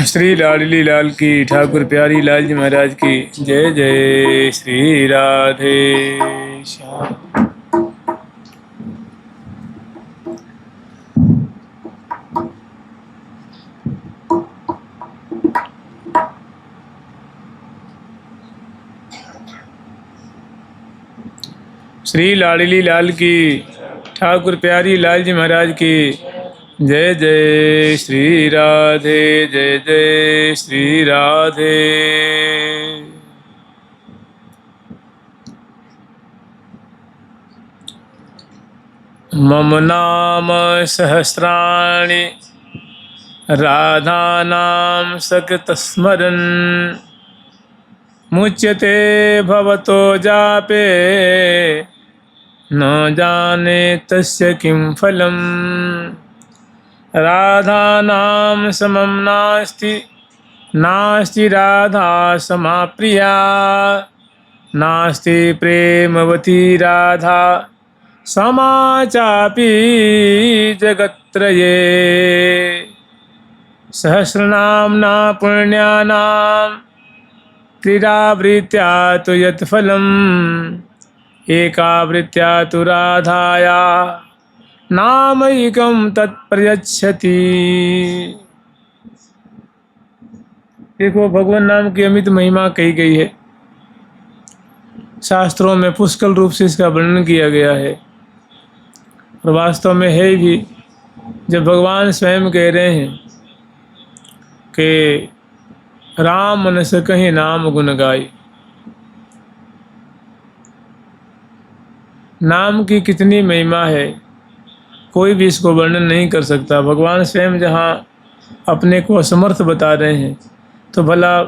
श्री लाडली लाल की, ठाकुर प्यारी लाल जी महाराज की जय जय। श्री राधे श्याम। श्री लाडली लाल की, ठाकुर प्यारी लाल जी महाराज की जय जय। श्री राधे जय जय। श्री राधे। मम नाम सहस्राणि राधानां सकृतस्मरन् मुच्यते भवतो जापे न जाने तस्य किं फलम्। राधानां समं नास्ति नास्ति राधा समा प्रिया नास्ति प्रेमवती राधा समा चापि जगत्त्रये। सहस्रनाम्ना पुण्यानां त्रिरावृत्या तु यत्फलम् एकावृत्या तु राधाया नामैकं तत्प्रयच्छति। देखो, भगवान नाम की अमित महिमा कही गई है। शास्त्रों में पुष्कल रूप से इसका वर्णन किया गया है और वास्तव में है भी। जब भगवान स्वयं कह रहे हैं कि राम मन से कहीं नाम गुण गाई, नाम की कितनी महिमा है, कोई भी इसको वर्णन नहीं कर सकता। भगवान स्वयं जहाँ अपने को असमर्थ बता रहे हैं, तो भला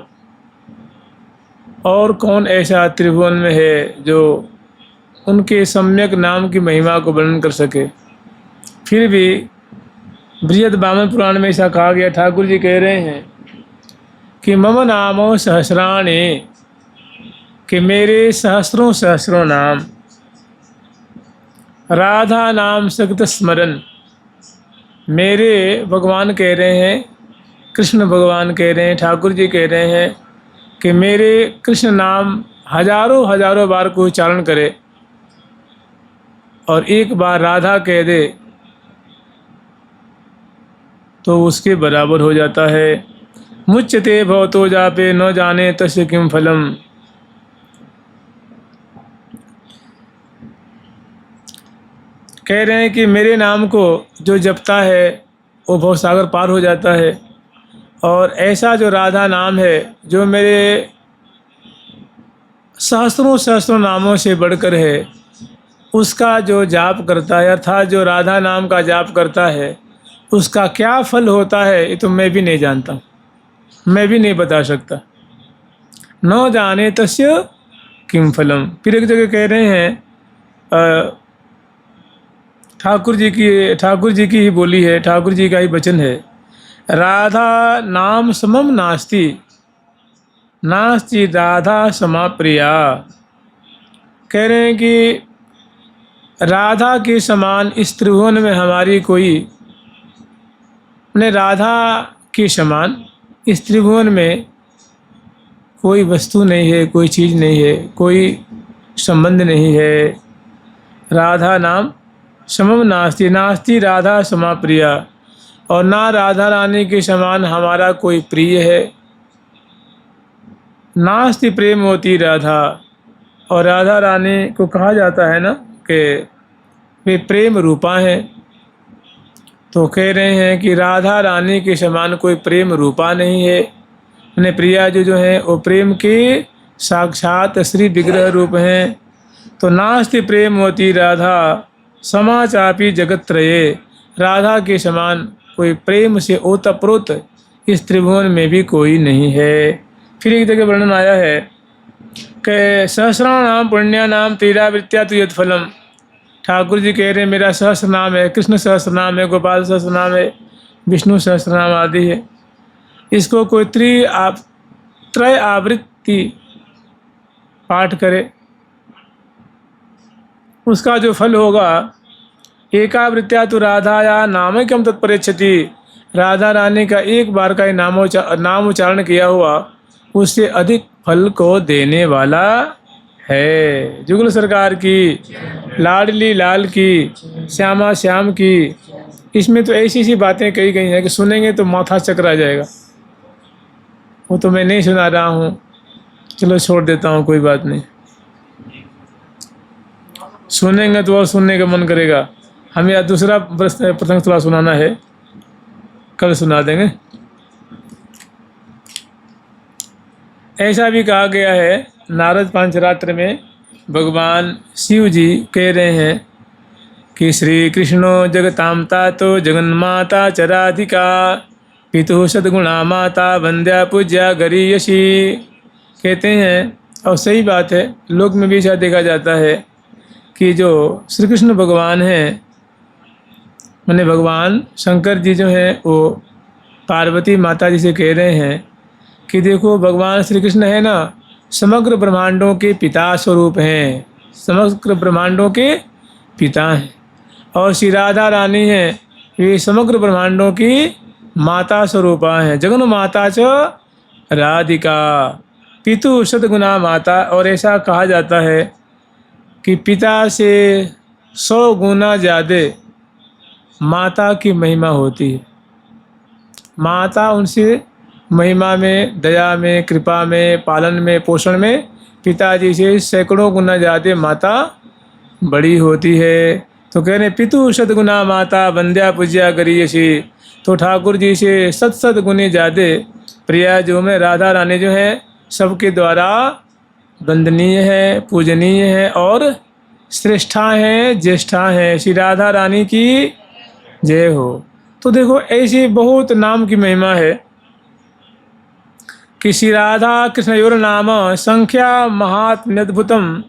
और कौन ऐसा त्रिभुवन में है जो उनके सम्यक नाम की महिमा को वर्णन कर सके। फिर भी बृहद वामन पुराण में ऐसा कहा गया, ठाकुर जी कह रहे हैं कि मम नामो सहस्राणि, कि मेरे सहस्रों सहस्रों नाम, राधा नाम सकृत स्मरण, मेरे भगवान कह रहे हैं, कृष्ण भगवान कह रहे हैं, ठाकुर जी कह रहे हैं कि मेरे कृष्ण नाम हजारों हजारों बार को उच्चारण करे और एक बार राधा कह दे तो उसके बराबर हो जाता है। मुच्यते भवतो जापे न जाने तस्य किम फलम। कह रहे हैं कि मेरे नाम को जो जपता है वो भवसागर पार हो जाता है, और ऐसा जो राधा नाम है जो मेरे सहस्रों सहस्रों नामों से बढ़कर है, उसका जो जाप करता है, अर्थात जो राधा नाम का जाप करता है, उसका क्या फल होता है ये तो मैं भी नहीं जानता, मैं भी नहीं बता सकता। न जाने तस्य किम फलम। फिर एक जगह कह रहे हैं, ठाकुर जी की ही बोली है, ठाकुर जी का ही वचन है, राधा नाम समम नास्ति नास्ति राधा समा प्रिया। कह रहे हैं कि राधा के समान इस त्रिभुवन में हमारी कोई, राधा के समान इस त्रिभुवन में कोई वस्तु नहीं है, कोई चीज़ नहीं है, कोई संबंध नहीं है। राधा नाम समम नास्ति नास्ति राधा समा प्रिया, और ना राधा रानी के समान हमारा कोई प्रिय है। नास्ति प्रेम होती राधा, और राधा रानी को कहा जाता है ना कि वे प्रेम रूपा हैं। तो कह रहे हैं कि राधा रानी के समान कोई प्रेम रूपा नहीं है। उन्हें प्रिया जो हैं वो प्रेम के साक्षात श्री विग्रह रूप हैं। तो नास्ति प्रेम होती राधा समा चापी जगत्त्रये, राधा के समान कोई प्रेम से ओतप्रोत इस त्रिभुवन में भी कोई नहीं है। फिर एक जगह वर्णन आया है कि सहस्राणाम पुण्यानाम त्रिरावृत्या तु यत्फलम। ठाकुर जी कह रहे हैं मेरा सहस्र नाम है, कृष्ण सहस्र नाम है, गोपाल सहस्र नाम है, विष्णु सहस्र नाम आदि है। इसको कोई त्रय आवृत्ति पाठ करे, उसका जो फल होगा, एकावृत्या तो राधाया नामैकम तत्परेच्छति, राधा रानी का एक बार का ही नाम उच्चारण किया हुआ उससे अधिक फल को देने वाला है। जुगल सरकार की, लाडली लाल की, श्यामा श्याम की। इसमें तो ऐसी सी बातें कही गई हैं कि सुनेंगे तो माथा चकरा जाएगा। वो तो मैं नहीं सुना रहा हूँ, चलो छोड़ देता हूँ, कोई बात नहीं। सुनेंगे तो और सुनने का मन करेगा। हमें आज दूसरा प्रसंग थोड़ा सुनाना है, कल सुना देंगे। ऐसा भी कहा गया है नारद पांचरात्र में, भगवान शिव जी कह रहे हैं कि श्री कृष्णो जगतामता तो जगन्माता चराधिका पितु सद्गुणा माता वंद्या पूज्या गरीयसी। कहते हैं, और सही बात है, लोक में भी ऐसा देखा जाता है कि जो श्री कृष्ण भगवान हैं, मैंने भगवान शंकर जी जो हैं वो पार्वती माता जी से कह रहे हैं कि देखो भगवान श्री कृष्ण है ना, समग्र ब्रह्मांडों के पिता स्वरूप हैं, समग्र ब्रह्मांडों के पिता हैं। और श्री राधा रानी हैं, वे समग्र ब्रह्मांडों की माता स्वरूपा हैं। जगन माता च राधिका पितु सद्गुणा माता। और ऐसा कहा जाता है कि पिता से 100 गुना ज़्यादा माता की महिमा होती है। माता उनसे महिमा में, दया में, कृपा में, पालन में, पोषण में पिताजी से सैकड़ों गुना ज़्यादा माता बड़ी होती है। तो कह रहे पितु सद्गुणा माता वंद्या पूज्या गरीयसी। तो ठाकुर जी से सत गुने ज़्यादा प्रिया जो में राधा रानी जो है सबके द्वारा वंदनीय है, पूजनीय है और श्रेष्ठा है, ज्येष्ठा है। श्री राधा रानी की जय हो। तो देखो ऐसी बहुत नाम की महिमा है कि श्री राधा कृष्णयोर नाम संख्या महात्म्यद्भुतम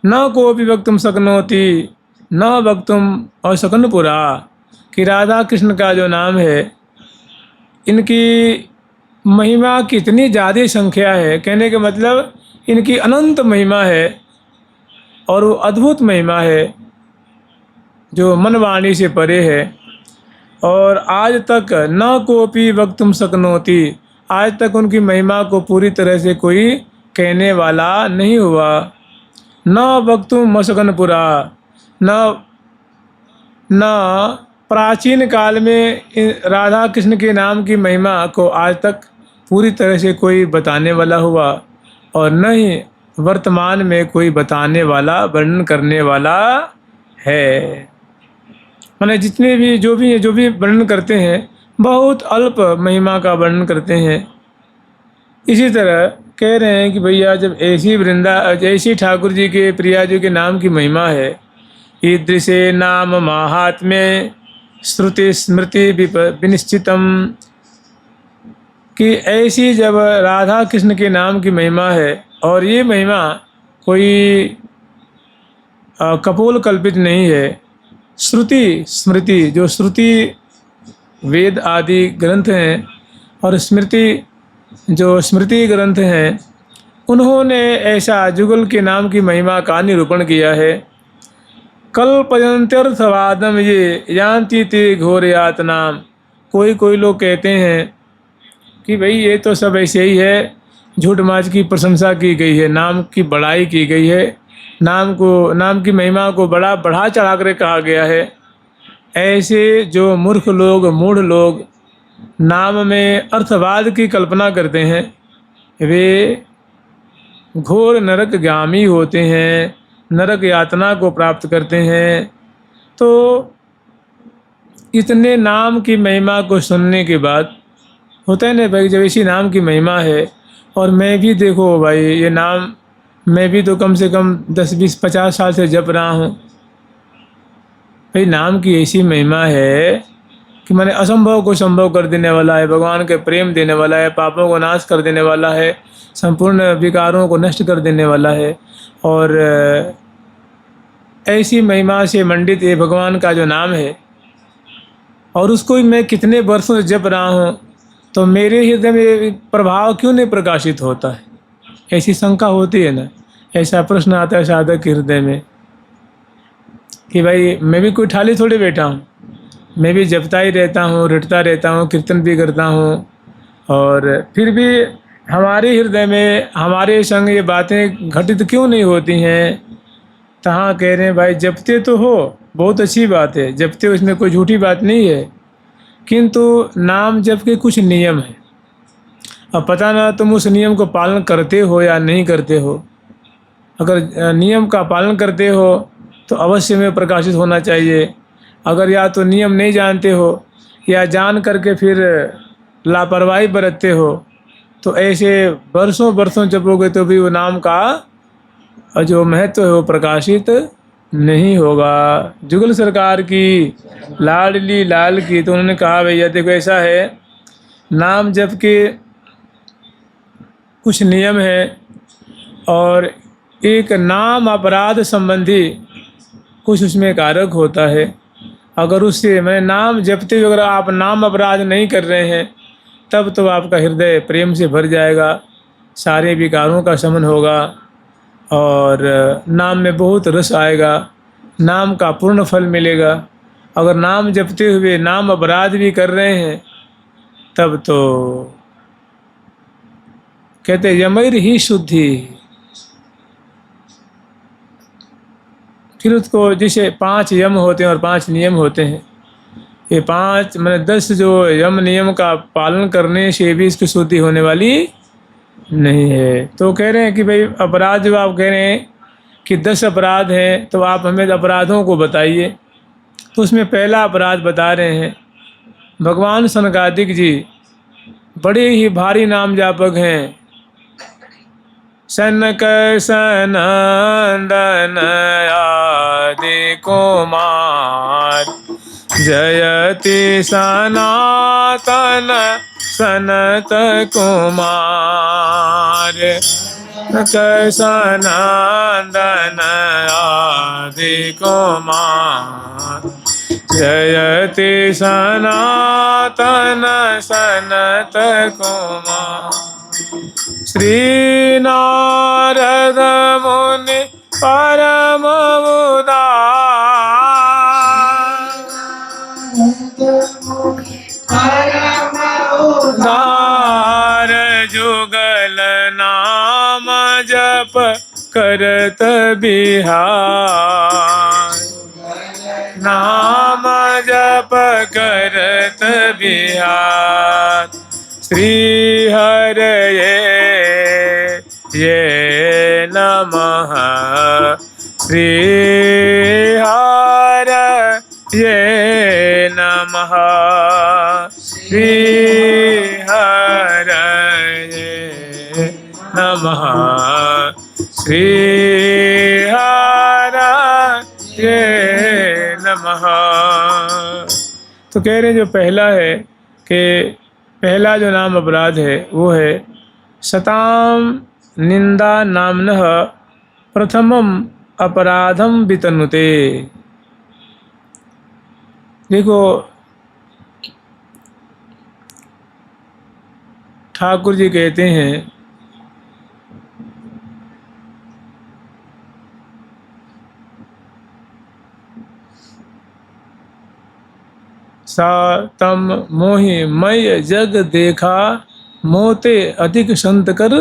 न कोपि वक्तुम शक्नोति न वक्तुम अशक्न पुरा। कि राधा कृष्ण का जो नाम है, इनकी महिमा कितनी ज़्यादा संख्या है, कहने का मतलब इनकी अनंत महिमा है और वो अद्भुत महिमा है जो मन वाणी से परे है। और आज तक न कोपि वक्तुम शक्नोति, आज तक उनकी महिमा को पूरी तरह से कोई कहने वाला नहीं हुआ। न वक्तुम अशक्न पुरा, न प्राचीन काल में राधा कृष्ण के नाम की महिमा को आज तक पूरी तरह से कोई बताने वाला हुआ और न ही वर्तमान में कोई बताने वाला, वर्णन करने वाला है। माने जितने भी जो भी वर्णन करते हैं बहुत अल्प महिमा का वर्णन करते हैं। इसी तरह कह रहे हैं कि भैया जब ऐसी ठाकुर जी के प्रिया जी के नाम की महिमा है, ईदृशे नाम माहात्म्य श्रुति स्मृति विनिश्चितम, कि ऐसी जब राधा कृष्ण के नाम की महिमा है और ये महिमा कोई कपोल कल्पित नहीं है, श्रुति स्मृति, जो श्रुति वेद आदि ग्रंथ हैं और स्मृति जो स्मृति ग्रंथ हैं, उन्होंने ऐसा जुगल के नाम की महिमा का निरूपण किया है। कल्पयन्त्यर्थवादम ये यान्ति ते घोर यातनाम। कोई लोग कहते हैं कि भाई ये तो सब ऐसे ही है, झूठ माच की प्रशंसा की गई है, नाम की बड़ाई की गई है, नाम की महिमा को बढ़ा चढ़ा कर कहा गया है। ऐसे जो मूर्ख लोग, मूढ़ लोग नाम में अर्थवाद की कल्पना करते हैं, वे घोर नरकगामी होते हैं, नरक यातना को प्राप्त करते हैं। तो इतने नाम की महिमा को सुनने के बाद होता है ना भाई, जब इसी नाम की महिमा है और मैं भी देखो भाई ये नाम मैं भी तो कम से कम 10, 20, 50 साल से जप रहा हूँ। भाई नाम की ऐसी महिमा है कि मैंने असंभव को संभव कर देने वाला है, भगवान के प्रेम देने वाला है, पापों को नाश कर देने वाला है, संपूर्ण विकारों को नष्ट कर देने वाला है। और ऐसी महिमा से मंडित ये भगवान का जो नाम है और उसको मैं कितने वर्षों से जप रहा हूँ, तो मेरे हृदय में प्रभाव क्यों नहीं प्रकाशित होता है? ऐसी शंका होती है ना, ऐसा प्रश्न आता है साधक के हृदय में कि भाई मैं भी कोई ठाली थोड़ी बैठा हूँ, मैं भी जपता ही रहता हूँ, रटता रहता हूँ, कीर्तन भी करता हूँ, और फिर भी हमारे हृदय में हमारे संग ये बातें घटित क्यों नहीं होती हैं। तो हाँ, कह रहे हैं भाई जपते तो हो, बहुत अच्छी बात है, जपते हो, इसमें कोई झूठी बात नहीं है, किंतु नाम जप के कुछ नियम हैं। अब पता ना तुम उस नियम को पालन करते हो या नहीं करते हो। अगर नियम का पालन करते हो तो अवश्य में प्रकाशित होना चाहिए। अगर या तो नियम नहीं जानते हो या जान करके फिर लापरवाही बरतते हो, तो ऐसे बरसों बरसों जपोगे तो भी वो नाम का जो महत्व है वो प्रकाशित नहीं होगा। जुगल सरकार की लाडली लाल की, तो उन्होंने कहा भैया देखो ऐसा है, नाम जप के कुछ नियम हैं, और एक नाम अपराध संबंधी कुछ उसमें कारक होता है। अगर उससे मैं नाम जपते हुए अगर आप नाम अपराध नहीं कर रहे हैं, तब तो आपका हृदय प्रेम से भर जाएगा, सारे विकारों का शमन होगा, और नाम में बहुत रस आएगा, नाम का पूर्ण फल मिलेगा। अगर नाम जपते हुए नाम अपराध भी कर रहे हैं, तब तो कहते यमैर ही शुद्धि। फिर उसको जैसे 5 यम होते हैं और 5 नियम होते हैं, ये 5 मैंने 10 जो यम नियम का पालन करने से भी इसकी शुद्धि होने वाली नहीं है। तो कह रहे हैं कि भाई अपराध जो आप कह रहे हैं कि 10 अपराध हैं, तो आप हमें अपराधों को बताइए। तो उसमें पहला अपराध बता रहे हैं, भगवान सनकादिक जी बड़े ही भारी नाम जापक हैं। सनक सनंदन आदि कुमार, जयति सनातन सनत कुमार। सनक सनंदन आदि कुमार, जयति सनातन सनत कुमार। श्री नारद मुनि परम उदार, जुगल नाम जप करत बिहार, नाम जप करत बिहार। श्री हरये ये नमः, श्री हरये नमः, श्री हरये नमः, श्री हरये नमः। तो कह रहे हैं जो पहला है कि पहला जो नाम अपराध है वो है सताम निंदा नामनः प्रथमम अपराधम वितनुते। देखो ठाकुर जी कहते हैं सा तम मोहि मय जग देखा, मोते अधिक संत कर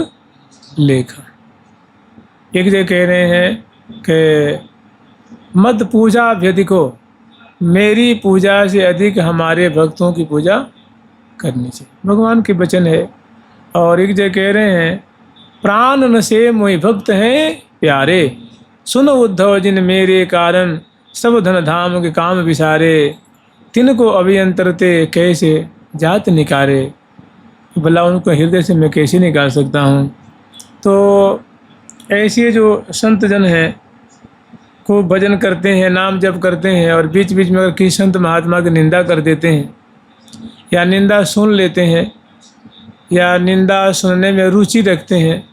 लेखा। एक जगह कह रहे हैं कि मत पूजा अभ्यधिको, मेरी पूजा से अधिक हमारे भक्तों की पूजा करनी चाहिए, भगवान के वचन है। और एक जगह कह रहे हैं प्राण न से मोहि भक्त हैं प्यारे, सुनो उद्धव जिन मेरे कारण, सब धन धाम के काम विसारे, तिनको अभियंतरते कैसे जात निकारे। भला उनको हृदय से मैं कैसे निकाल सकता हूँ। तो ऐसे जो संत जन हैं खूब भजन करते हैं, नाम जप करते हैं, और बीच बीच में अगर किसी संत महात्मा की निंदा कर देते हैं या निंदा सुन लेते हैं या निंदा सुनने में रुचि रखते हैं,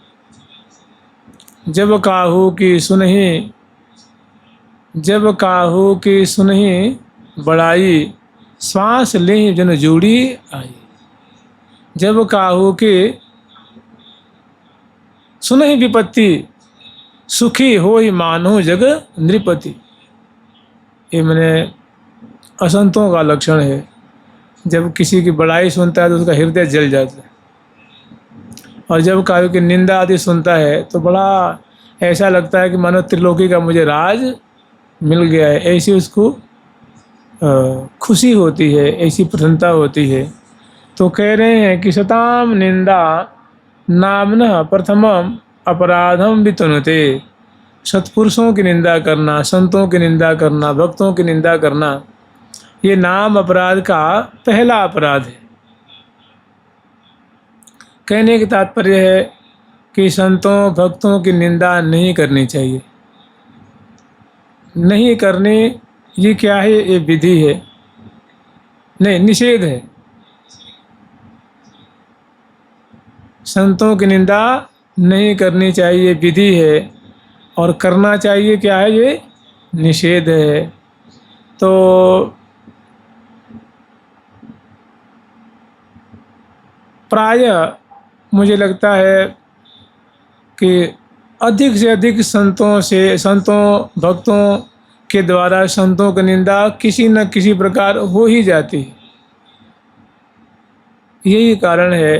जब काहू की सुनही, जब काहू की सुनही बड़ाई, श्वास ले जन जोड़ी आई। जब काहू के सुनहि विपत्ति, सुखी हो ही मानो जग नृपति। ये मैंने असंतों का लक्षण है। जब किसी की बड़ाई सुनता है तो उसका हृदय जल जाता है, और जब काव्य की निंदा आदि सुनता है तो बड़ा ऐसा लगता है कि मानो त्रिलोकी का मुझे राज मिल गया है, ऐसी उसको खुशी होती है, ऐसी प्रसन्नता होती है। तो कह रहे हैं कि सताम निंदा नामनः प्रथमम अपराधम वितनुते। सत्पुरुषों की निंदा करना, संतों की निंदा करना, भक्तों की निंदा करना, ये नाम अपराध का पहला अपराध है। कहने की तात्पर्य है कि संतों भक्तों की निंदा नहीं करनी चाहिए। नहीं करनी, ये क्या है? ये विधि है, नहीं निषेध है। संतों की निंदा नहीं करनी चाहिए, विधि है, और करना चाहिए क्या है? ये निषेध है। तो प्रायः मुझे लगता है कि अधिक से अधिक संतों भक्तों के द्वारा संतों की निंदा किसी न किसी प्रकार हो ही जाती है। यही कारण है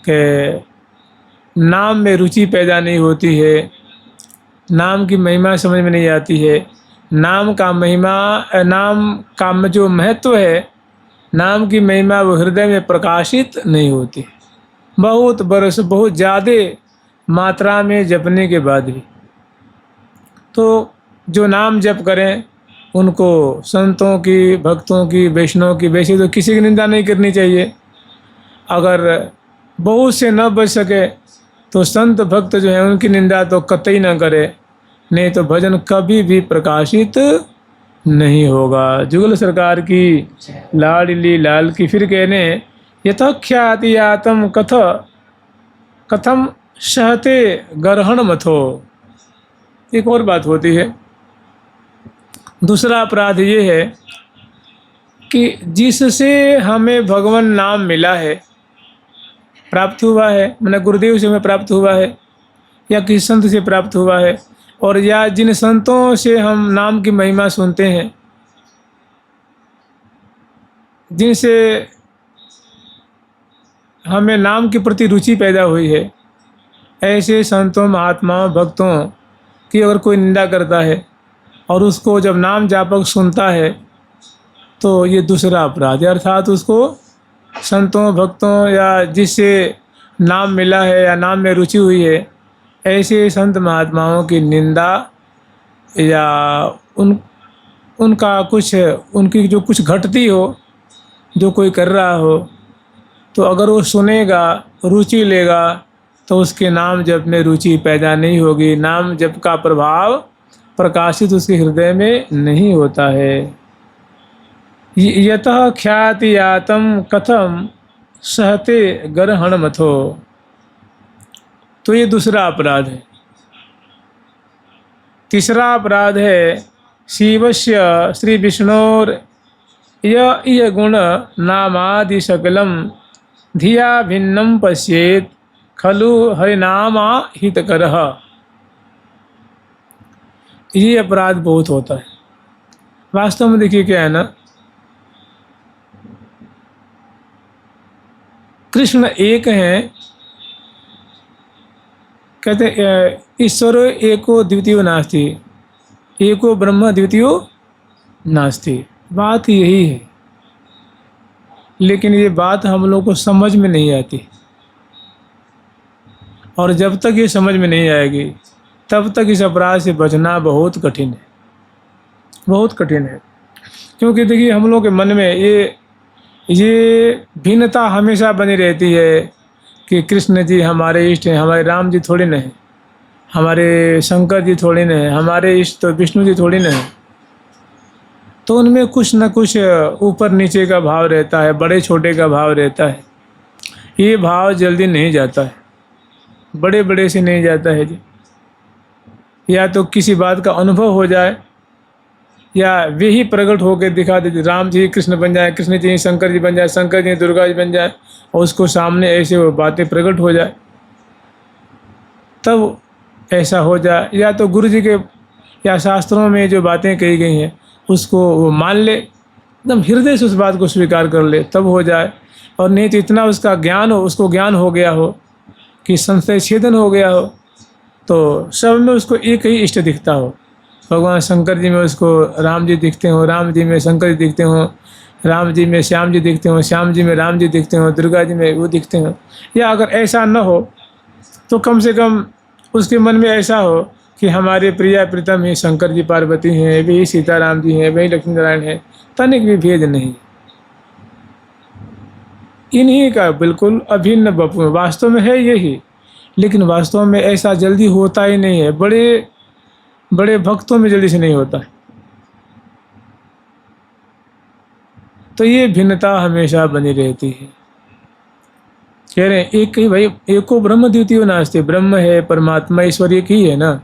कि नाम में रुचि पैदा नहीं होती है, नाम की महिमा समझ में नहीं आती है। नाम का जो महत्व है, नाम की महिमा वो हृदय में प्रकाशित नहीं होती। बहुत बरस, बहुत ज़्यादा मात्रा में जपने के बाद भी। तो जो नाम जप करें उनको संतों की, भक्तों की, वैष्णव की, वैसे तो किसी की निंदा नहीं करनी चाहिए। अगर बहुत से न बच सके तो संत भक्त जो है उनकी निंदा तो कतई न करे, नहीं तो भजन कभी भी प्रकाशित नहीं होगा। जुगल सरकार की लाडली लाल की। फिर कहने यथाख्याति यातम कथम सहते ग्रहण मथो। एक और बात होती है, दूसरा अपराध ये है कि जिससे हमें भगवान नाम मिला है, प्राप्त हुआ है, मैंने गुरुदेव से हमें प्राप्त हुआ है या किसी संत से प्राप्त हुआ है, और या जिन संतों से हम नाम की महिमा सुनते हैं, जिनसे हमें नाम के प्रति रुचि पैदा हुई है, ऐसे संतों, महात्माओं, भक्तों की अगर कोई निंदा करता है और उसको जब नाम जापक सुनता है तो ये दूसरा अपराध है। अर्थात उसको संतों, भक्तों या जिससे नाम मिला है या नाम में रुचि हुई है, ऐसे संत महात्माओं की निंदा या उनका कुछ, उनकी जो कुछ घटती हो, जो कोई कर रहा हो, तो अगर वो सुनेगा, रुचि लेगा, तो उसके नाम जप में रुचि पैदा नहीं होगी। नाम जप का प्रभाव प्रकाशित उसके हृदय में नहीं होता है। यतः ख्याति यातम कथम सहते ग्रहण मथो। तो ये दूसरा अपराध है। तीसरा अपराध है शिवस्य श्री विष्णोर य गुण नामादि सकलम धिया भिन्नम पश्येत खलु हरिनामा हितकरः। ये अपराध बहुत होता है। वास्तव में देखिए क्या है ना, कृष्ण एक हैं, कहते ईश्वर एको द्वितीयो नास्ति, एको ब्रह्म द्वितीयो नास्ति। बात यही है, लेकिन ये बात हम लोग को समझ में नहीं आती, और जब तक ये समझ में नहीं आएगी तब तक इस अपराध से बचना बहुत कठिन है, बहुत कठिन है। क्योंकि देखिए हम लोग के मन में ये भिन्नता हमेशा बनी रहती है कि कृष्ण जी हमारे इष्ट हैं, हमारे राम जी थोड़ी नहीं, हमारे शंकर जी थोड़ी नहीं, हमारे इष्ट तो विष्णु जी थोड़ी नहीं। तो उनमें कुछ न कुछ ऊपर नीचे का भाव रहता है, बड़े छोटे का भाव रहता है। ये भाव जल्दी नहीं जाता है, बड़े बड़े से नहीं जाता है जी। या तो किसी बात का अनुभव हो जाए, या वे ही प्रकट होकर दिखा देते, राम जी कृष्ण बन जाए, कृष्ण जी शंकर जी बन जाए, शंकर जी दुर्गा जी बन जाए, और उसको सामने ऐसे वो बातें प्रकट हो जाए, तब ऐसा हो जाए। या तो गुरु जी के या शास्त्रों में जो बातें कही गई हैं उसको वो मान ले, एकदम हृदय से उस बात को स्वीकार कर ले तब हो जाए, और नहीं तो इतना उसका ज्ञान हो, उसको ज्ञान हो गया हो कि संशय छेदन हो गया हो, तो सब में उसको एक ही इष्ट दिखता हो। भगवान शंकर जी में उसको राम जी दिखते हो, राम जी में शंकर जी दिखते हो, राम जी में श्याम जी दिखते हो, श्याम जी में राम जी दिखते हो, दुर्गा जी में वो दिखते हो। या अगर ऐसा न हो तो कम से कम उसके मन में ऐसा हो कि हमारे प्रिया प्रीतम ही शंकर जी पार्वती हैं, वही सीताराम जी हैं, वही लक्ष्मी नारायण हैं, तनिक भी भेद नहीं। इन्हीं का बिल्कुल अभिन्न वपु वास्तव में है यही, लेकिन वास्तव में ऐसा जल्दी होता ही नहीं है, बड़े बड़े भक्तों में जल्दी से नहीं होता। तो ये भिन्नता हमेशा बनी रहती है। कह रहे हैं एक ही भाई, एको ब्रह्म द्वितीयो नास्ति, ब्रह्म है परमात्मा ईश्वर एक ही है ना।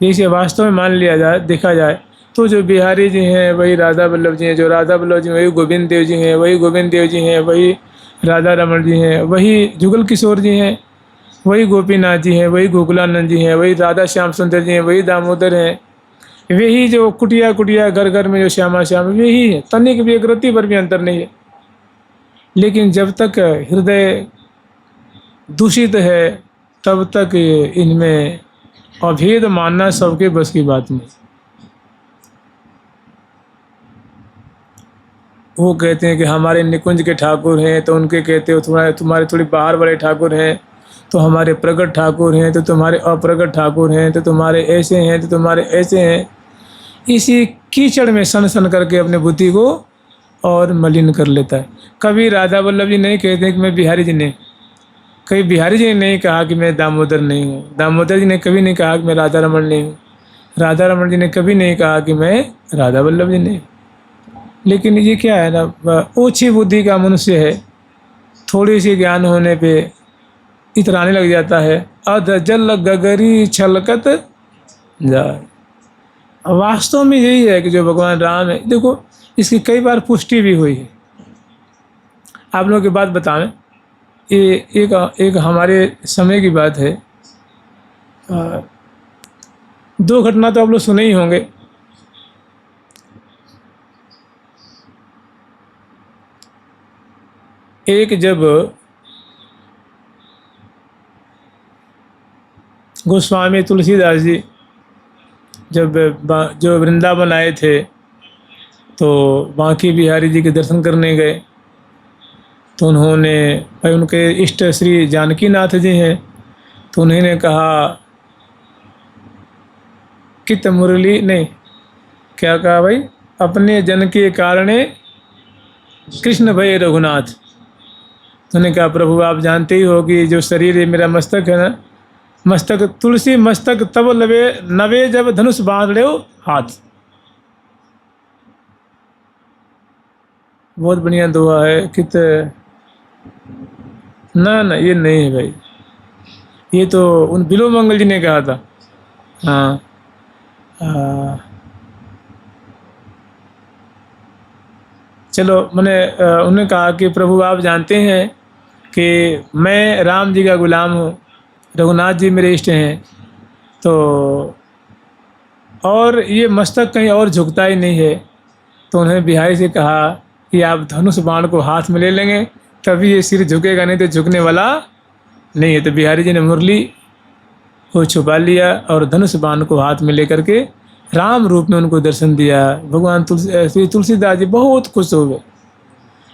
जैसे वास्तव में मान लिया जाए, देखा जाए तो जो बिहारी जी हैं वही राधा वल्लभ जी हैं, जो राधा वल्लभ जी वही गोविंद देव जी हैं, वही गोविंद देव जी हैं, वही राधा रमण जी हैं, वही जुगल किशोर जी हैं, वही गोपीनाथ जी हैं, वही गोकुलानंद जी हैं, वही राधा श्याम सुंदर जी हैं, वही दामोदर हैं, वही जो कुटिया कुटिया घर घर में जो श्यामा श्याम वही है, तनिक भी एक रत्ती पर भी अंतर नहीं है। लेकिन जब तक हृदय दूषित है तब तक इनमें अभेद मानना सबके बस की बात नहीं। वो कहते हैं कि हमारे निकुंज के ठाकुर हैं, तो उनके कहते हो तुम्हारे थोड़ी बाहर वाले ठाकुर हैं, तो हमारे प्रगट ठाकुर हैं, तो तुम्हारे अप्रगट ठाकुर हैं, तो तुम्हारे ऐसे हैं, तो तुम्हारे ऐसे हैं। इसी कीचड़ में सन सन करके अपने बुद्धि को और मलिन कर लेता है। कभी राधा वल्लभ जी नहीं कहते हैं कि मैं बिहारी जी नहीं, कभी बिहारी जी ने नहीं कहा कि मैं दामोदर नहीं हूँ, दामोदर जी ने कभी नहीं कहा कि मैं राधा रमण नहीं हूँ, राधा रमण जी ने कभी नहीं कहा कि मैं राधा वल्लभ जी नहीं। लेकिन ये क्या है ना, ओछी बुद्धि का मनुष्य है, थोड़ी सी ज्ञान होने पे इतराने लग जाता है, अध जल गगरी छलकत जाए। वास्तव में यही है कि जो भगवान राम है, देखो इसकी कई बार पुष्टि भी हुई है। आप लोगों की बात बताएं, ये एक हमारे समय की बात है। दो घटना तो आप लोग सुने ही होंगे। एक, जब गोस्वामी तुलसीदास जी जब जो वृंदावन आए थे, तो बांकी बिहारी जी के दर्शन करने गए, तो उन्होंने भाई, उनके इष्ट श्री जानकी नाथ जी हैं, तो उन्होंने कहा कित मुरली नहीं, क्या कहा भाई, अपने जन के कारणे कृष्ण भय रघुनाथ। तो उन्होंने कहा प्रभु आप जानते ही हो कि जो शरीर है मेरा मस्तक है ना, मस्तक तुलसी मस्तक तब लवे नवे जब धनुष बांध ले हाथ। बहुत बढ़िया दुआ है। कित ना ये नहीं है भाई, ये तो उन बिलो मंगल जी ने कहा था। हाँ, चलो मैंने उन्होंने कहा कि प्रभु आप जानते हैं कि मैं राम जी का गुलाम हूँ, रघुनाथ जी मेरे इष्ट हैं, तो और ये मस्तक कहीं और झुकता ही नहीं है। तो उन्होंने बिहारी से कहा कि आप धनुष बाण को हाथ में ले लेंगे तभी ये सिर झुकेगा, नहीं तो झुकने वाला नहीं है। तो बिहारी जी ने मुरली को छुपा लिया और धनुष बाण को हाथ में लेकर के राम रूप में उनको दर्शन दिया। भगवान श्री तुलसीदास जी बहुत खुश हो गए।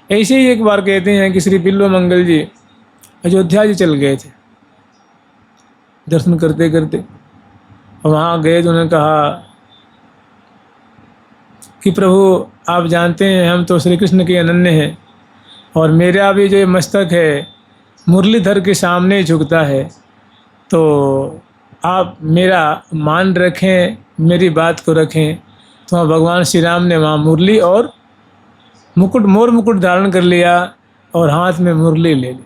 ऐसे ही एक बार कहते हैं कि श्री बिल्व मंगल जी अयोध्या जी चल गए थे दर्शन करते करते, वहाँ गए तो उन्होंने कहा कि प्रभु आप जानते हैं हम तो श्री कृष्ण के अनन्य हैं, और मेरा भी जो मस्तक है मुरलीधर के सामने झुकता है, तो आप मेरा मान रखें, मेरी बात को रखें। तो वहाँ भगवान श्री राम ने वहाँ मुरली और मुकुट, मोर मुकुट धारण कर लिया और हाथ में मुरली ले ली।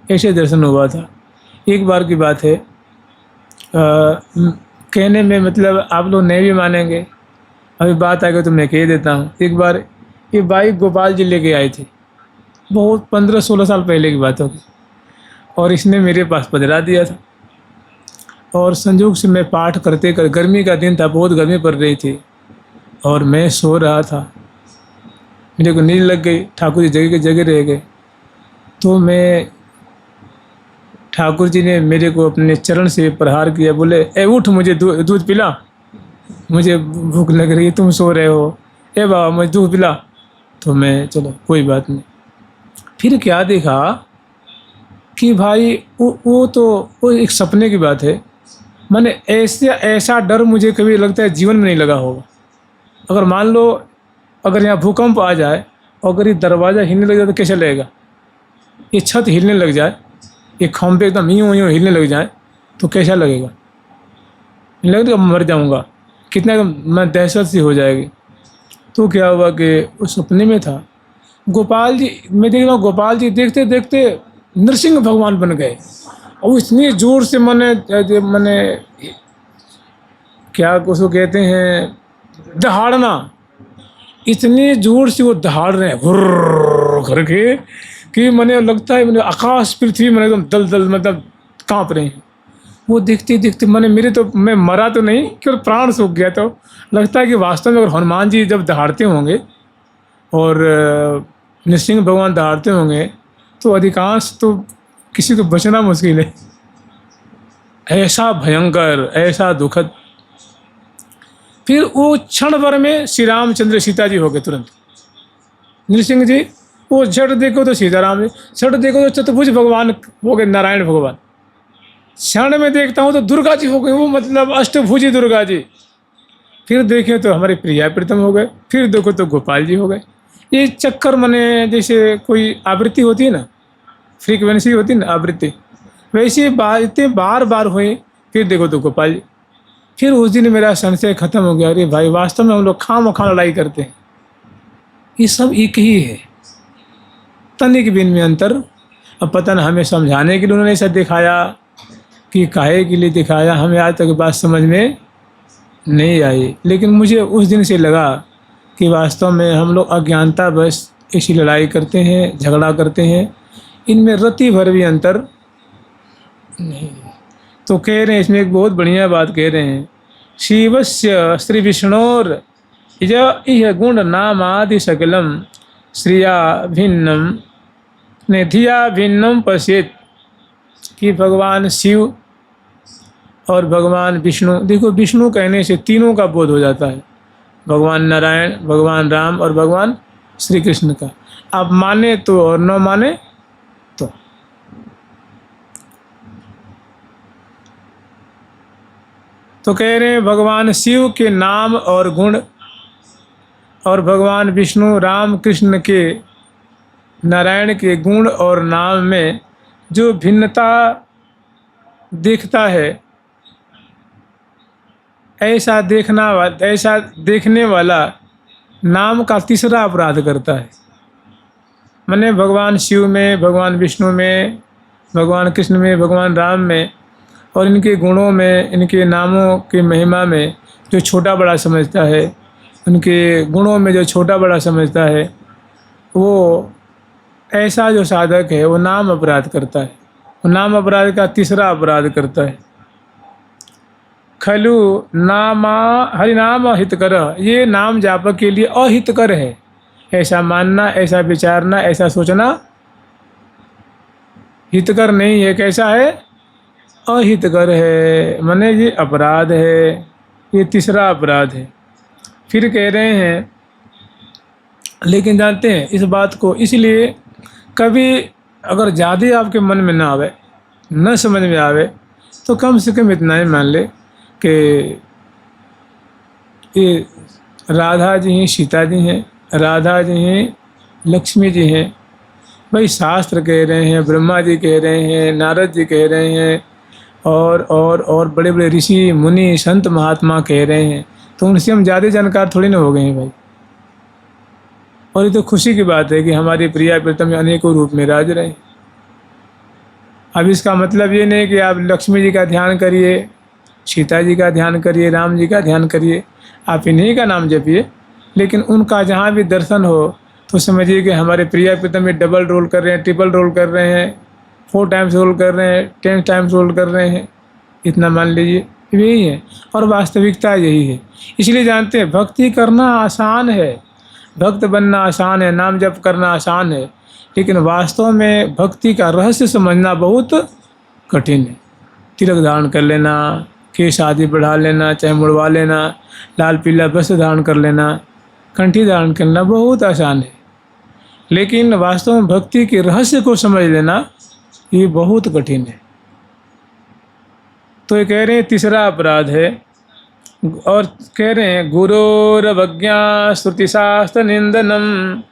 ऐसे दर्शन हुआ था। एक बार की बात है, कहने में मतलब आप लोग नहीं भी मानेंगे, अभी बात आ गई तो मैं कह देता हूँ। एक बार ये बाइक गोपाल जी लेके आए थे, बहुत 15-16 साल पहले की बात होगी, और इसने मेरे पास पधरा दिया था। और संयोग से मैं पाठ करते कर, गर्मी का दिन था, बहुत गर्मी पड़ रही थी, और मैं सो रहा था, मेरे को नींद लग गई, ठाकुर जी जगह के जगह रह गए। तो मैं, ठाकुर जी ने मेरे को अपने चरण से प्रहार किया, बोले ए उठ, मुझे दूध पिला, मुझे भूख लग रही है, तुम सो रहे हो, ए बाबा मुझे दूध पिला। तो मैं, चलो कोई बात नहीं। फिर क्या देखा कि भाई वो एक सपने की बात है। मैंने ऐसा डर मुझे कभी लगता है जीवन में नहीं लगा होगा। अगर मान लो अगर यहाँ भूकंप आ जाए और अगर ये दरवाज़ा हिलने लग जाए तो कैसे लगेगा, ये छत हिलने लग जाए, ये खंभे एकदम यूँ यूँ हिलने लग जाए तो कैसा लगेगा, लगेगा मर जाऊँगा, कितना एकदम मैं दहशत सी हो जाएगी। तो क्या हुआ कि उस सपने में था गोपाल जी, मैं देख रहा हूँ गोपाल जी देखते देखते नरसिंह भगवान बन गए। और इतनी जोर से मैंने क्या उसको कहते हैं, दहाड़ना, इतनी जोर से वो दहाड़ रहे हैं हुर्र करके कि मैंने लगता है मैंने आकाश पृथ्वी मैंने एकदम दल दल मतलब कांप रहे हैं। वो देखते देखते मैं मरा तो नहीं, केवल प्राण सूख गया। तो लगता है कि वास्तव में अगर हनुमान जी जब दहाड़ते होंगे और नरसिंह भगवान दहाड़ते होंगे तो अधिकांश तो किसी को बचना मुश्किल है। ऐसा भयंकर, ऐसा दुखद। फिर वो क्षण भर में श्री रामचंद्र सीता जी हो गए तुरंत। नरसिंह जी वो झट देखो तो सीताराम जी, झट देखो तो चतुर्भुज भगवान हो गए, नारायण भगवान। क्षण में देखता हूँ तो दुर्गा जी हो गई, वो मतलब अष्टभुजी दुर्गा जी। फिर देखें तो हमारे प्रिया प्रीतम हो गए, फिर देखो तो गोपाल जी हो गए। ये चक्कर मने जैसे कोई आवृत्ति होती है ना, फ्रीक्वेंसी होती है ना आवृत्ति, वैसे इतने बार बार हुए। फिर देखो तो गोपाल जी। फिर उस दिन मेरा संशय खत्म हो गया, अरे भाई वास्तव में हम लोग खामखा लड़ाई करते हैं, ये सब एक ही है, तनिक बिन में अंतर। अब पता ना हमें समझाने के लिए उन्होंने ऐसा दिखाया कि काहे के लिए दिखाया, हमें आज तक बात समझ में नहीं आई। लेकिन मुझे उस दिन से लगा कि वास्तव में हम लोग अज्ञानता बस ऐसी लड़ाई करते हैं, झगड़ा करते हैं, इनमें रति भर भी अंतर नहीं। तो कह रहे हैं इसमें एक बहुत बढ़िया बात कह रहे हैं, शिवस्य श्री विष्णोर इह गुण नामादि सकलम श्रिया भिन्नम निधिया भिन्नम पश्येत। कि भगवान शिव और भगवान विष्णु, देखो विष्णु कहने से तीनों का बोध हो जाता है, भगवान नारायण, भगवान राम और भगवान श्री कृष्ण का। आप माने तो और न माने तो कह रहे हैं भगवान शिव के नाम और गुण और भगवान विष्णु राम कृष्ण के नारायण के गुण और नाम में जो भिन्नता दिखता है, ऐसा देखने वाला नाम का तीसरा अपराध करता है। माने भगवान शिव में, भगवान विष्णु में, भगवान कृष्ण में, भगवान राम में और इनके गुणों में, इनके नामों की महिमा में जो छोटा बड़ा समझता है, उनके गुणों में जो छोटा बड़ा समझता है, वो ऐसा जो साधक है वो नाम अपराध करता है, वो नाम अपराध का तीसरा अपराध करता है। खलु नामा हरिनाम हितकर, ये नाम जापक के लिए अहितकर है। ऐसा मानना, ऐसा विचारना, ऐसा सोचना हितकर नहीं है। कैसा है? अहितकर है, माने ये अपराध है, ये तीसरा अपराध है। फिर कह रहे हैं, लेकिन जानते हैं इस बात को, इसलिए कभी अगर ज़्यादा आपके मन में ना आवे, न समझ में आवे, तो कम से कम इतना ही मान ले कि ये राधा जी हैं, सीता जी हैं, राधा जी हैं, लक्ष्मी जी हैं। भाई शास्त्र कह रहे हैं, ब्रह्मा जी कह रहे हैं, नारद जी कह रहे हैं और बड़े बड़े ऋषि मुनि संत महात्मा कह रहे हैं, तो उनसे हम ज़्यादा जानकार थोड़ी ना हो गए हैं भाई। और ये तो खुशी की बात है कि हमारी प्रिया प्रीतम अनेकों रूप में राज रहे। अब इसका मतलब ये नहीं कि आप लक्ष्मी जी का ध्यान करिए, सीता जी का ध्यान करिए, राम जी का ध्यान करिए, आप इन्हीं का नाम जपिए, लेकिन उनका जहाँ भी दर्शन हो तो समझिए कि हमारे प्रिया प्रीतम में डबल रोल कर रहे हैं, ट्रिपल रोल कर रहे हैं, 4 टाइम्स रोल कर रहे हैं, 10 टाइम्स रोल कर रहे हैं, इतना मान लीजिए। यही है और वास्तविकता यही है। इसलिए जानते हैं भक्ति करना आसान है, भक्त बनना आसान है, नाम जप करना आसान है, लेकिन वास्तव में भक्ति का रहस्य समझना बहुत कठिन है। तिलक धारण कर लेना, केश आदि बढ़ा लेना, चाहे मुड़वा लेना, लाल पीला वस्त्र धारण कर लेना, कंठी धारण करना बहुत आसान है, लेकिन वास्तव में भक्ति के रहस्य को समझ लेना ये बहुत कठिन है। तो ये कह रहे हैं तीसरा अपराध है, और कह रहे हैं गुरोरवज्ञा श्रुतिशास्त्र निंदनम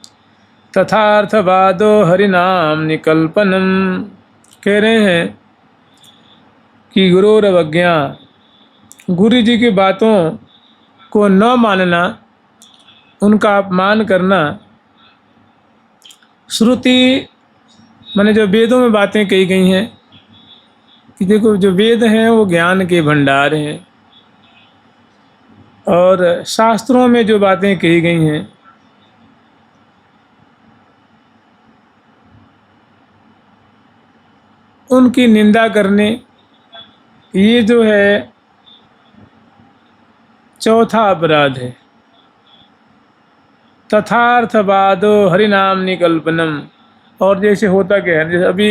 तथार्थवादो हरिनाम निकल्पनम। कह रहे हैं कि गुरोरवज्ञा, गुरु जी की बातों को न मानना, उनका अपमान करना, श्रुति माने जो वेदों में बातें कही गई हैं कि देखो जो वेद हैं वो ज्ञान के भंडार हैं, और शास्त्रों में जो बातें कही गई हैं उनकी निंदा करने, ये जो है चौथा अपराध है। तथार्थवादो हरिनाम निकल्पनम, और जैसे होता क्या है, जैसे अभी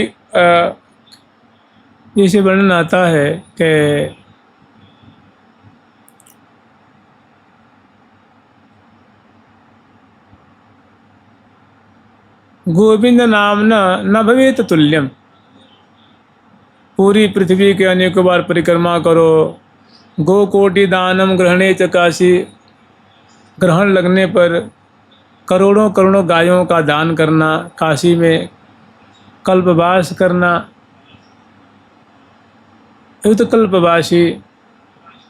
जैसे वर्णन आता है कि गोविंद नामना न भवेत तुल्यम, पूरी पृथ्वी के अनेकों बार परिक्रमा करो, गो कोटि दानम ग्रहणे च काशी, ग्रहण लगने पर करोड़ों करोड़ों गायों का दान करना, काशी में कल्पवास करना। ये तो कल्पवासी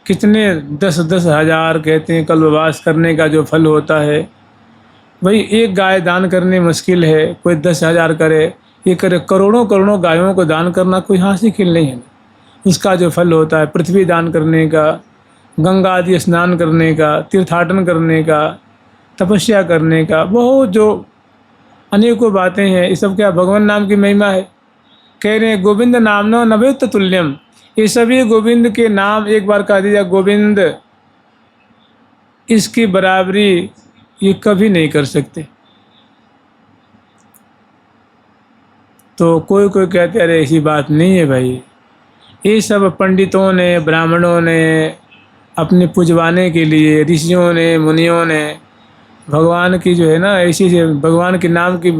कितने 10-10 हज़ार कहते हैं कल्पवास करने का जो फल होता है, भाई एक गाय दान करनी मुश्किल है, कोई 10,000 करे, ये करे करोड़ों करोड़ों गायों को दान करना कोई हाथ खेल नहीं है। उसका जो फल होता है पृथ्वी दान करने का, गंगा आदि स्नान करने का, तीर्थाटन करने का, तपस्या करने का, बहुत जो अनेकों बातें हैं, ये सब क्या भगवान नाम की महिमा है। कह रहे हैं गोविंद नाम न नवेत तुल्यम, ये सभी गोविंद के नाम एक बार कह दीजिए गोविंद, इसकी बराबरी ये कभी नहीं कर सकते। तो कोई कोई कहते अरे ऐसी बात नहीं है भाई, ये सब पंडितों ने ब्राह्मणों ने अपने पुजवाने के लिए, ऋषियों ने मुनियों ने भगवान की जो है ना ऐसी भगवान के नाम की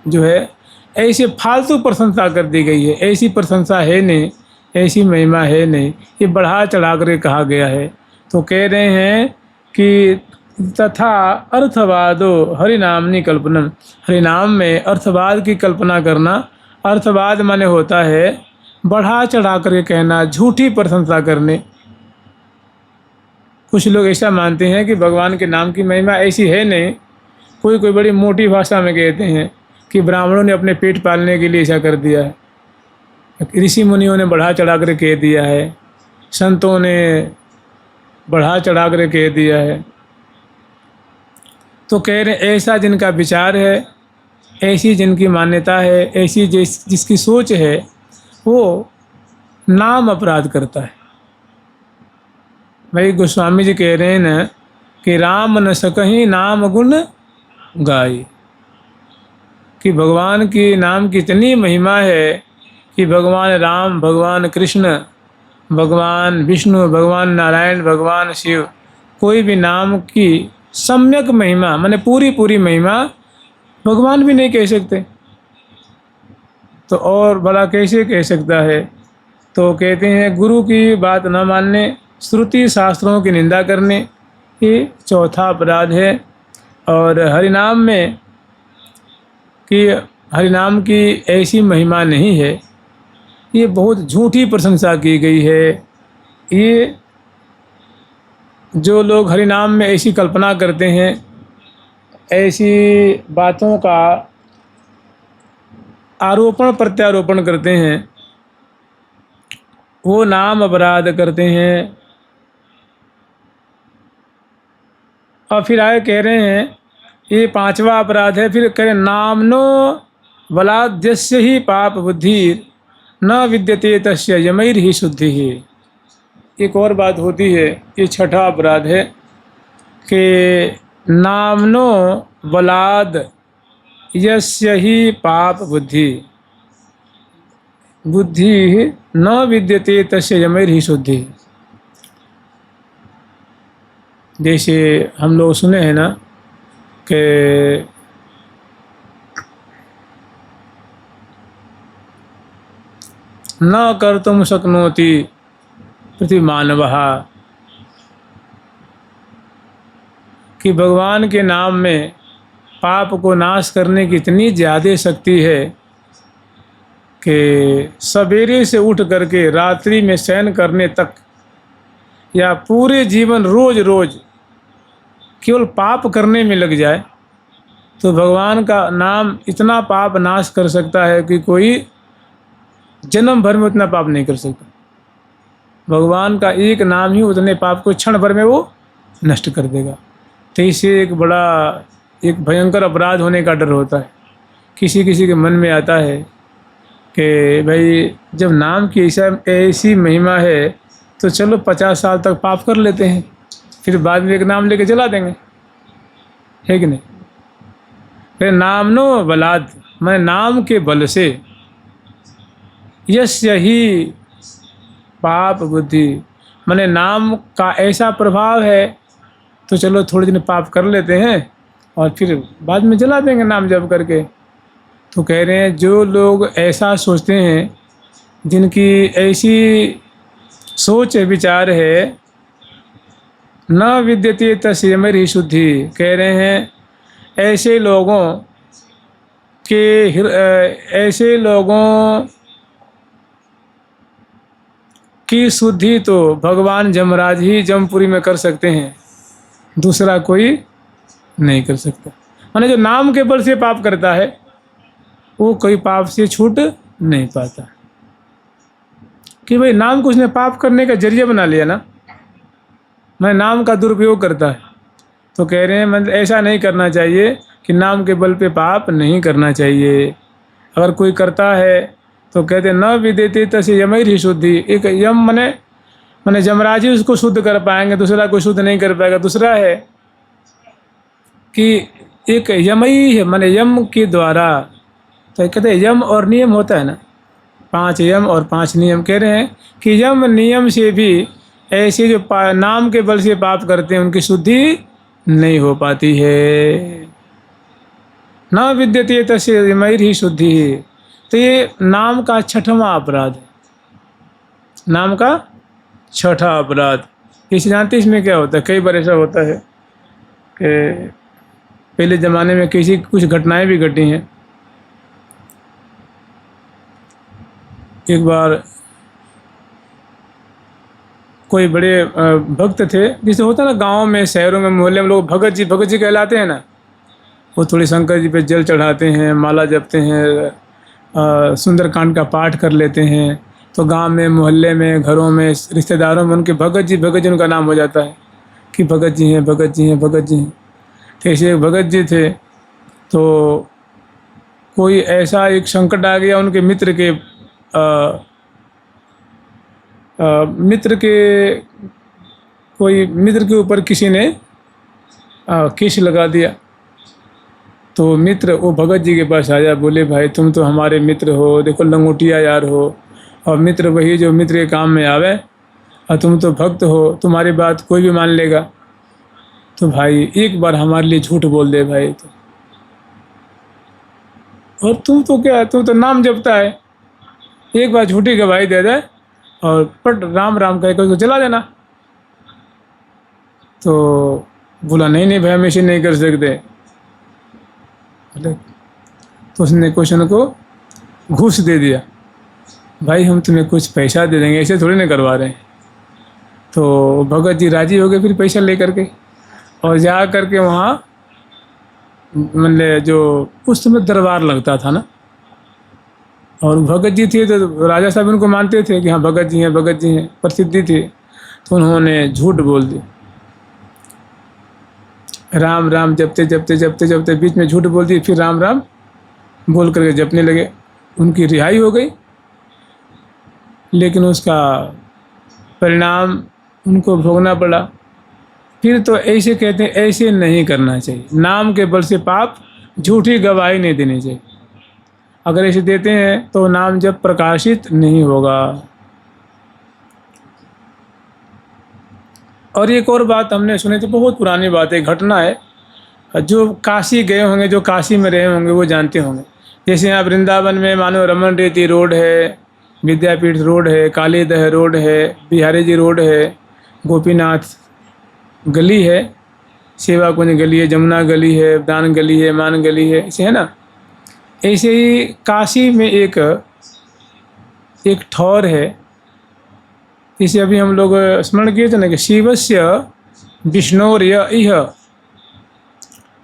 जो है ऐसे फालतू प्रशंसा कर दी गई है। ऐसी प्रशंसा है नहीं, ऐसी महिमा है नहीं, ये बढ़ा चढ़ा कर कहा गया है। तो कह रहे हैं कि तथा अर्थवादो हरिनामनी कल्पनम, हरिनाम में अर्थवाद की कल्पना करना। अर्थवाद माने होता है बढ़ा चढ़ा कर कहना, झूठी प्रशंसा करने। कुछ लोग ऐसा मानते हैं कि भगवान के नाम की महिमा ऐसी है नहीं, कोई कोई बड़ी मोटी भाषा में कहते हैं कि ब्राह्मणों ने अपने पेट पालने के लिए ऐसा कर दिया है, ऋषि मुनियों ने बढ़ा चढ़ा कर कह दिया है, संतों ने बढ़ा चढ़ा कर कह दिया है। तो कह रहे ऐसा जिनका विचार है, ऐसी जिनकी मान्यता है, ऐसी जिसकी सोच है, वो नाम अपराध करता है। भाई गोस्वामी जी कह रहे हैं ना कि राम न सकहीं नाम गुण गाई, कि भगवान की नाम की इतनी महिमा है कि भगवान राम, भगवान कृष्ण, भगवान विष्णु, भगवान नारायण, भगवान शिव, कोई भी नाम की सम्यक महिमा माने पूरी पूरी महिमा भगवान भी नहीं कह सकते, तो और भला कैसे कह सकता है। तो कहते हैं गुरु की बात न मानने, श्रुति शास्त्रों की निंदा करने, ये चौथा अपराध है। और हरिनाम में कि हरिनाम की ऐसी महिमा नहीं है, ये बहुत झूठी प्रशंसा की गई है। ये जो लोग हरिनाम में ऐसी कल्पना करते हैं, ऐसी बातों का आरोपण प्रत्यारोपण करते हैं, वो नाम अपराध करते हैं। और फिर आगे कह रहे हैं ये पांचवा अपराध है। फिर कह रहे नामनो बलाद्यस्य ही पाप बुद्धि न विद्यते तस्य यमैर ही शुद्धि ही। एक और बात होती है, ये छठा अपराध है कि नामनो बलाद यस्य ही पाप बुद्धि बुद्धि न विद्यते तस्य यमैर्हि शुद्धि। जैसे हम लोग सुने हैं ना कि न कर्तुं शक्नोति प्रतिमानवः, कि भगवान के नाम में पाप को नाश करने की इतनी ज़्यादा शक्ति है कि सवेरे से उठ करके रात्रि में शयन करने तक या पूरे जीवन रोज रोज केवल पाप करने में लग जाए तो भगवान का नाम इतना पाप नाश कर सकता है कि कोई जन्म भर में उतना पाप नहीं कर सकता। भगवान का एक नाम ही उतने पाप को क्षण भर में वो नष्ट कर देगा। तो इससे एक बड़ा एक भयंकर अपराध होने का डर होता है। किसी किसी के मन में आता है कि भाई जब नाम की ऐसी महिमा है तो चलो 50 साल तक पाप कर लेते हैं, फिर बाद में एक नाम लेके चला देंगे, है कि नहीं। फिर नामनो बलाद, मैं नाम के बल से, यस्य ही पाप बुद्धि, मैंने नाम का ऐसा प्रभाव है तो चलो थोड़े दिन पाप कर लेते हैं और फिर बाद में जला देंगे नाम जप करके। तो कह रहे हैं जो लोग ऐसा सोचते हैं, जिनकी ऐसी सोच विचार है, न विद्यते तस्य यमैर्हि शुद्धि, कह रहे हैं ऐसे लोगों की शुद्धि तो भगवान जमराज ही जमपुरी में कर सकते हैं, दूसरा कोई नहीं कर सकता। माने जो नाम के बल से पाप करता है वो कोई पाप से छूट नहीं पाता, कि भाई नाम को उसने पाप करने का जरिया बना लिया ना, मैं नाम का दुरुपयोग करता है। तो कह रहे हैं मतलब ऐसा नहीं करना चाहिए कि नाम के बल पे पाप नहीं करना चाहिए। अगर कोई करता है तो कहते न विद्यते तस्य यमैर्हि शुद्धि, एक यम मने जमराज ही उसको शुद्ध कर पाएंगे, दूसरा कोई शुद्ध नहीं कर पाएगा। दूसरा है कि एक यमई है, माने यम के द्वारा, तो कहते हैं यम और नियम होता है ना, 5 यम और 5 नियम। कह रहे हैं कि यम नियम से भी ऐसे जो नाम के बल से पाप करते हैं उनकी शुद्धि नहीं हो पाती है। न विद्यते तस्य यमैर्हि शुद्धि, तो ये नाम का छठवां अपराध है, नाम का छठा अपराध। इस जानते इसमें क्या होता है, कई बार ऐसा होता है कि पहले ज़माने में किसी कुछ घटनाएं भी घटी हैं। एक बार कोई बड़े भक्त थे, जैसे होता है ना गाँव में, शहरों में, मोहल्ले में लोग भगत जी कहलाते हैं ना, वो थोड़ी शंकर जी पे जल चढ़ाते हैं, माला जपते हैं, सुंदरकांड का पाठ कर लेते हैं। तो गांव में, मोहल्ले में, घरों में, रिश्तेदारों में उनके भगत जी उनका नाम हो जाता है कि भगत जी हैं, भगत जी हैं, भगत जी हैं। तो ऐसे एक भगत जी थे, तो कोई ऐसा एक संकट आ गया उनके मित्र के ऊपर किसी ने केस लगा दिया। तो मित्र वो भगत जी के पास आया, बोले भाई तुम तो हमारे मित्र हो, देखो लंगोटिया यार हो, और मित्र वही जो मित्र के काम में आवे, और तुम तो भक्त हो, तुम्हारी बात कोई भी मान लेगा, तो भाई एक बार हमारे लिए झूठ बोल दे भाई। तो और तू तो क्या, तू तो नाम जपता है, एक बार झूठी गवाही दे दे और पट राम राम कह कर उसको चला देना। तो बोला नहीं भाई हम ऐसे नहीं कर सकते। तो उसने क्वेश्चन को घूस दे दिया, भाई हम तुम्हें कुछ पैसा दे देंगे, ऐसे थोड़ी ना करवा रहे हैं। तो भगत जी राजी हो गए फिर पैसा ले करके, और जा करके वहाँ मतलब जो उस समय दरबार लगता था ना, और भगत जी थे तो राजा साहब उनको मानते थे कि हाँ भगत जी हैं, भगत जी हैं, प्रसिद्धि थी। तो उन्होंने झूठ बोल दिया, राम राम जपते बीच में झूठ बोल दी, फिर राम राम बोल करके जपने लगे। उनकी रिहाई हो गई, लेकिन उसका परिणाम उनको भोगना पड़ा। फिर तो ऐसे कहते हैं ऐसे नहीं करना चाहिए, नाम के बल से पाप झूठी गवाही नहीं देनी चाहिए। अगर ऐसे देते हैं तो नाम जब प्रकाशित नहीं होगा। और एक और बात हमने सुनी थी, बहुत पुरानी बात है, घटना है, जो काशी गए होंगे, जो काशी में रहे होंगे वो जानते होंगे। जैसे यहाँ वृंदावन में मानो रमन रेती रोड है, विद्यापीठ रोड है, कालीदह रोड है, बिहारी जी रोड है, गोपीनाथ गली है, सेवा कुंज गली है, जमुना गली है, दान गली है, मान गली है, ऐसे है ना। ऐसे ही काशी में एक ठौर है, इसे अभी हम लोग स्मरण किए थे ना कि शिवस्य विष्णोर्य इह,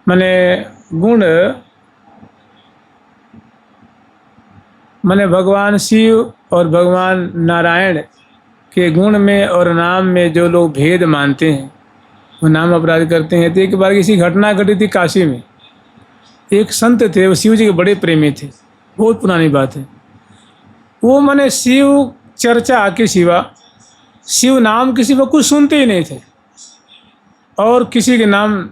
माने गुण, माने भगवान शिव और भगवान नारायण के गुण में और नाम में जो लोग भेद मानते हैं वो नाम अपराध करते हैं। तो एक बार किसी घटना घटी थी काशी में। एक संत थे, वो शिव जी के बड़े प्रेमी थे, बहुत पुरानी बात है। वो माने शिव चर्चा के सिवा, शिव नाम के सिवा कुछ सुनते ही नहीं थे, और किसी के नाम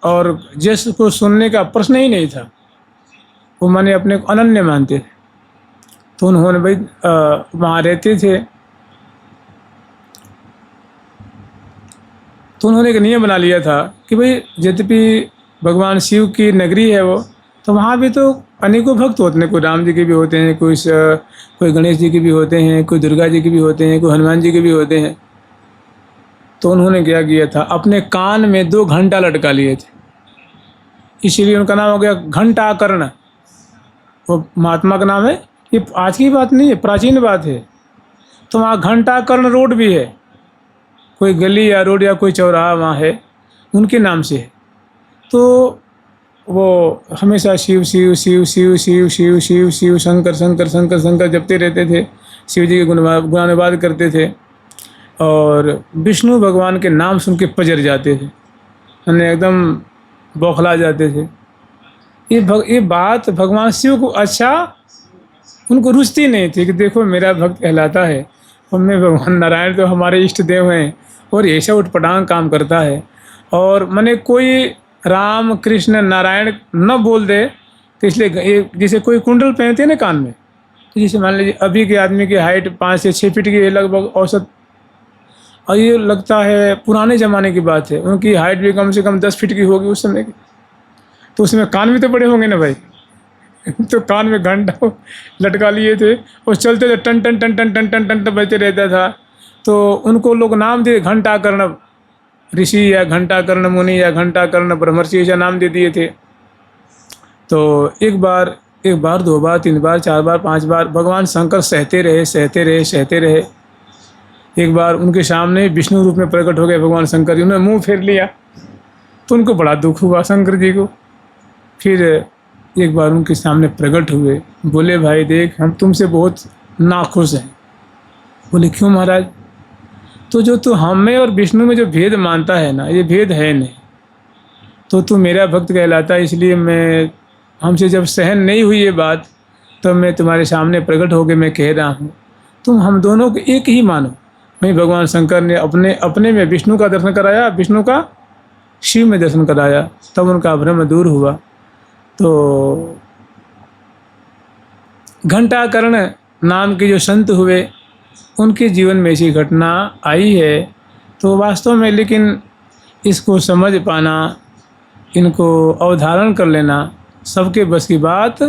और जस को सुनने का प्रश्न ही नहीं था। वो माने अपने को अनन्य मानते थे। तो उन्होंने भाई वहाँ रहते थे, तो उन्होंने एक नियम बना लिया था कि भाई यद्यपि भगवान शिव की नगरी है वो, तो वहाँ भी तो अनेकों भक्त होते हैं, कोई राम जी के भी होते हैं, कोई गणेश जी के भी होते हैं, कोई दुर्गा जी के भी होते हैं, कोई हनुमान जी के भी होते हैं। तो उन्होंने क्या किया था, अपने कान में 2 घंटा लटका लिए थे, इसीलिए उनका नाम हो गया घंटाकर्ण। वो महात्मा का नाम है, ये आज की बात नहीं है, प्राचीन बात है। तो वहाँ घंटाकर्ण रोड भी है, कोई गली या रोड या कोई चौराहा वहाँ है, उनके नाम से है। तो वो हमेशा शिव शिव शिव शिव शिव शिव शिव शिव शंकर शंकर शंकर शंकर जपते रहते थे, शिव जी के गुणानुवाद करते थे, और विष्णु भगवान के नाम सुन के पजर जाते थे, यानी एकदम बौखला जाते थे। ये बात भगवान शिव को अच्छा उनको रुचती नहीं थी कि देखो मेरा भक्त कहलाता है, उनमें भगवान नारायण तो हमारे इष्ट देव हैं, और ऐसा उटपटांग काम करता है। और मैंने कोई राम कृष्ण नारायण न बोल दे, तो इसलिए जैसे कोई कुंडल पहनते हैं ना कान में, तो जैसे मान लीजिए अभी के आदमी की हाइट 5 से 6 फीट की है लगभग औसत, और ये लगता है पुराने ज़माने की बात है, उनकी हाइट भी कम से कम 10 फीट की होगी उस समय की। तो उसमें कान भी तो बड़े होंगे ना भाई। तो कान में घंटा लटका लिए थे और चलते थे, टन टन टन टन टन टन टन टन बजते रहता था। तो उनको लोग नाम दिए घंटाकर्ण ऋषि या घंटाकर्ण मुनि या घंटाकर्ण ब्रह्मर्षि, ऐसा नाम दे दिए थे। तो एक बार 2 बार 3 बार 4 बार 5 बार भगवान शंकर सहते रहे। एक बार उनके सामने विष्णु रूप में प्रकट हो गए भगवान शंकर जी, उन्होंने मुंह फेर लिया, तो उनको बड़ा दुख हुआ शंकर जी को। फिर एक बार उनके सामने प्रकट हुए, बोले भाई देख हम तुमसे बहुत नाखुश हैं। बोले क्यों महाराज? तो जो तू हम में और विष्णु में जो भेद मानता है ना, ये भेद है नहीं, तो तू मेरा भक्त कहलाता है। इसलिए मैं हमसे जब सहन नहीं हुई ये बात, तो मैं तुम्हारे सामने प्रकट होकर मैं कह रहा हूँ, तुम हम दोनों को एक ही मानो। वहीं भगवान शंकर ने अपने में विष्णु का दर्शन कराया, विष्णु का शिव में दर्शन कराया, तब उनका भ्रम दूर हुआ। तो घंटाकर्ण नाम के जो संत हुए, उनके जीवन में ऐसी घटना आई है। तो वास्तव में लेकिन इसको समझ पाना, इनको अवधारण कर लेना सबके बस की बात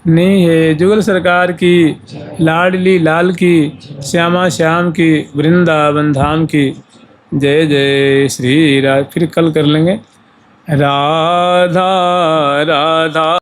नहीं है। जुगल सरकार की, लाडली लाल की, श्यामा श्याम की, वृंदावन धाम की जय जय श्री राधे। फिर कल कर लेंगे। राधा राधा।